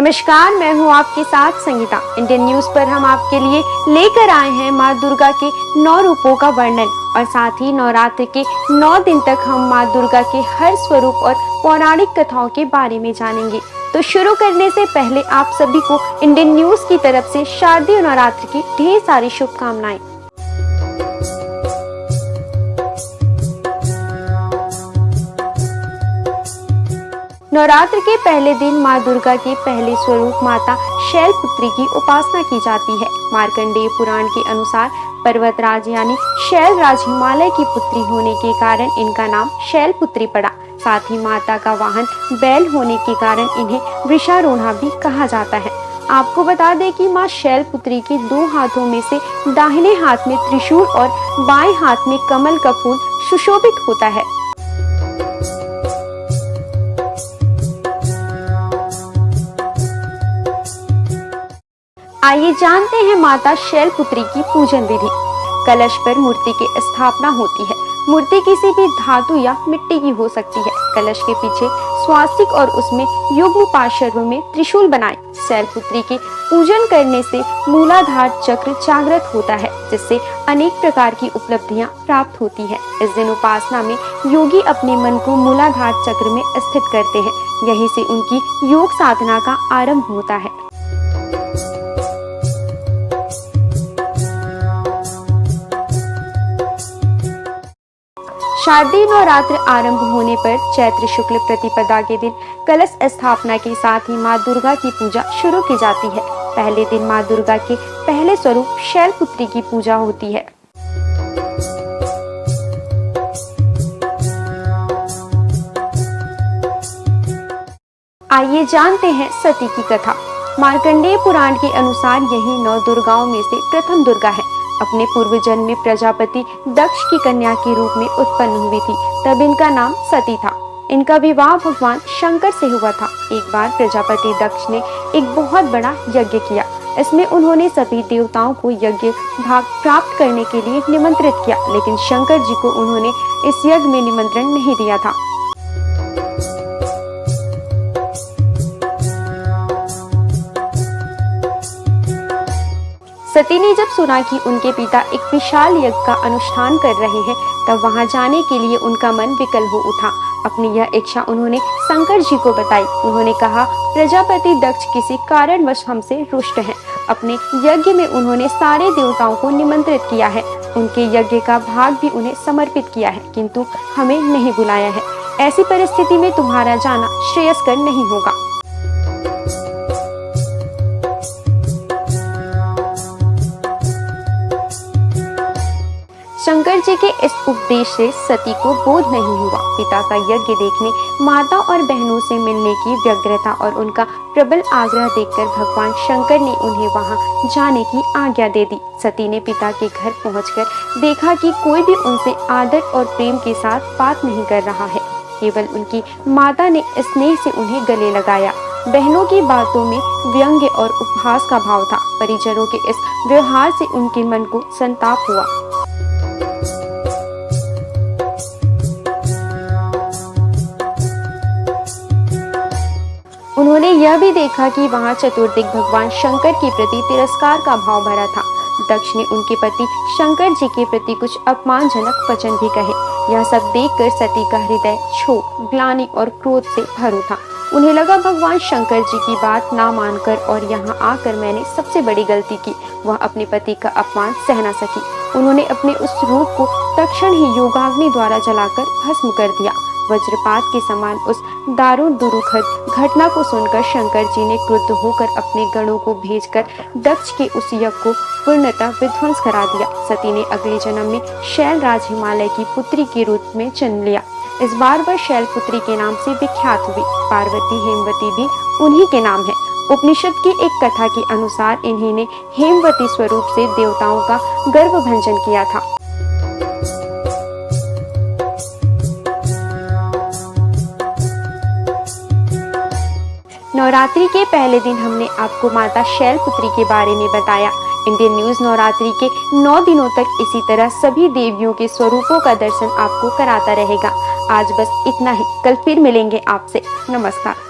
नमस्कार, मैं हूं आपके साथ संगीता। इंडियन न्यूज पर हम आपके लिए लेकर आए हैं मां दुर्गा के 9 रूपों का वर्णन और साथ ही नवरात्र के 9 दिन तक हम मां दुर्गा के हर स्वरूप और पौराणिक कथाओं के बारे में जानेंगे। तो शुरू करने से पहले आप सभी को इंडियन न्यूज की तरफ से शारदीय नवरात्र की ढेर सारी शुभकामनाएं। नवरात्र के पहले दिन मां दुर्गा के पहले स्वरूप माता शैलपुत्री की उपासना की जाती है। मार्कंडेय पुराण के अनुसार पर्वतराज यानी शैलराज हिमालय की पुत्री होने के कारण इनका नाम शैलपुत्री पड़ा। साथ ही माता का वाहन बैल होने के कारण इन्हें वृषारूढ़ा भी कहा जाता है। आपको बता दें कि मां शैलपुत्री के 2 हाथों में से दाहिने हाथ में त्रिशूल और बाएं हाथ में कमल का फूल सुशोभित होता है। आइए जानते हैं माता शैलपुत्री की पूजन विधि। कलश पर मूर्ति की स्थापना होती है। मूर्ति किसी भी धातु या मिट्टी की हो सकती है। कलश के पीछे स्वास्तिक और उसमें युग्म पार्श्व में त्रिशूल बनाएं। शैलपुत्री के पूजन करने से मूलाधार चक्र जागृत होता है, जिससे अनेक प्रकार की उपलब्धियां प्राप्त होती है। इस दिन उपासना में योगी अपने मन को मूलाधार चक्र में स्थित करते हैं। यहीं से उनकी योग साधना का आरंभ होता है। शारदीय नवरात्र आरंभ होने पर चैत्र शुक्ल प्रतिपदा के दिन कलश स्थापना के साथ ही मां दुर्गा की पूजा शुरू की जाती है। पहले दिन मां दुर्गा के पहले स्वरूप शैलपुत्री की पूजा होती है। आइए जानते हैं सती की कथा। मार्कंडेय पुराण के अनुसार यही 9 दुर्गाओं में से प्रथम दुर्गा है। अपने पूर्व जन्म में प्रजापति दक्ष की कन्या के रूप में उत्पन्न हुई थी, तब इनका नाम सती था। इनका विवाह भगवान शंकर से हुआ था। एक बार प्रजापति दक्ष ने एक बहुत बड़ा यज्ञ किया। इसमें उन्होंने सभी देवताओं को यज्ञ भाग प्राप्त करने के लिए निमंत्रित किया, लेकिन शंकर जी को उन्होंने इस यज्ञ में निमंत्रण नहीं दिया था। सती ने जब सुना कि उनके पिता एक विशाल यज्ञ का अनुष्ठान कर रहे हैं, तब वहां जाने के लिए उनका मन विकल हो उठा। अपनी यह इच्छा उन्होंने शंकर जी को बताई। उन्होंने कहा, प्रजापति दक्ष किसी कारणवश हमसे रुष्ट हैं। अपने यज्ञ में उन्होंने सारे देवताओं को निमंत्रित किया है, उनके यज्ञ का भाग भी उन्हें समर्पित किया है, किंतु हमें नहीं बुलाया है। ऐसी परिस्थिति में तुम्हारा जाना श्रेयस्कर नहीं होगा। शंकर जी के इस उपदेश से सती को बोध नहीं हुआ। पिता का यज्ञ देखने, माता और बहनों से मिलने की व्यग्रता और उनका प्रबल आग्रह देखकर भगवान शंकर ने उन्हें वहां जाने की आज्ञा दे दी। सती ने पिता के घर पहुंचकर देखा कि कोई भी उनसे आदर और प्रेम के साथ बात नहीं कर रहा है। केवल उनकी माता ने स्नेह से उन्हें गले लगाया। बहनों की बातों में व्यंग्य और उपहास का भाव था। परिजनों के इस व्यवहार से उनके मन को संताप हुआ। उन्होंने यह भी देखा कि वहां चतुर्दिक भगवान शंकर के प्रति तिरस्कार का भाव भरा था। दक्ष ने उनके पति शंकर जी के प्रति कुछ अपमानजनक वचन भी कहे। यह सब देखकर सती का हृदय क्षोभ, ग्लानि और क्रोध से भरा था। उन्हें लगा भगवान शंकर जी की बात ना मानकर और यहाँ आकर मैंने सबसे बड़ी गलती की। वह अपने पति का अपमान सह न सकी। उन्होंने अपने उस रूप को तत्क्षण ही योगाग्नि द्वारा जलाकर भस्म कर दिया। वज्रपात के समान उस दारुण दुरुखद घटना को सुनकर शंकर जी ने क्रुद्ध होकर अपने गणों को भेजकर दक्ष के उस यज्ञ को पूर्णतः विध्वंस करा दिया। सती ने अगले जन्म में शैलराज हिमालय की पुत्री के रूप में जन्म लिया। इस बार वह शैलपुत्री के नाम से विख्यात हुई। पार्वती हेमवती भी उन्हीं के नाम है। उपनिषद की एक कथा के अनुसार इन्हीं ने हेमवती स्वरूप से देवताओं का गर्भभंजन किया था। नवरात्रि के पहले दिन हमने आपको माता शैलपुत्री के बारे में बताया। इंडियन न्यूज नवरात्रि के 9 दिनों तक इसी तरह सभी देवियों के स्वरूपों का दर्शन आपको कराता रहेगा। आज बस इतना ही। कल फिर मिलेंगे आपसे। नमस्कार।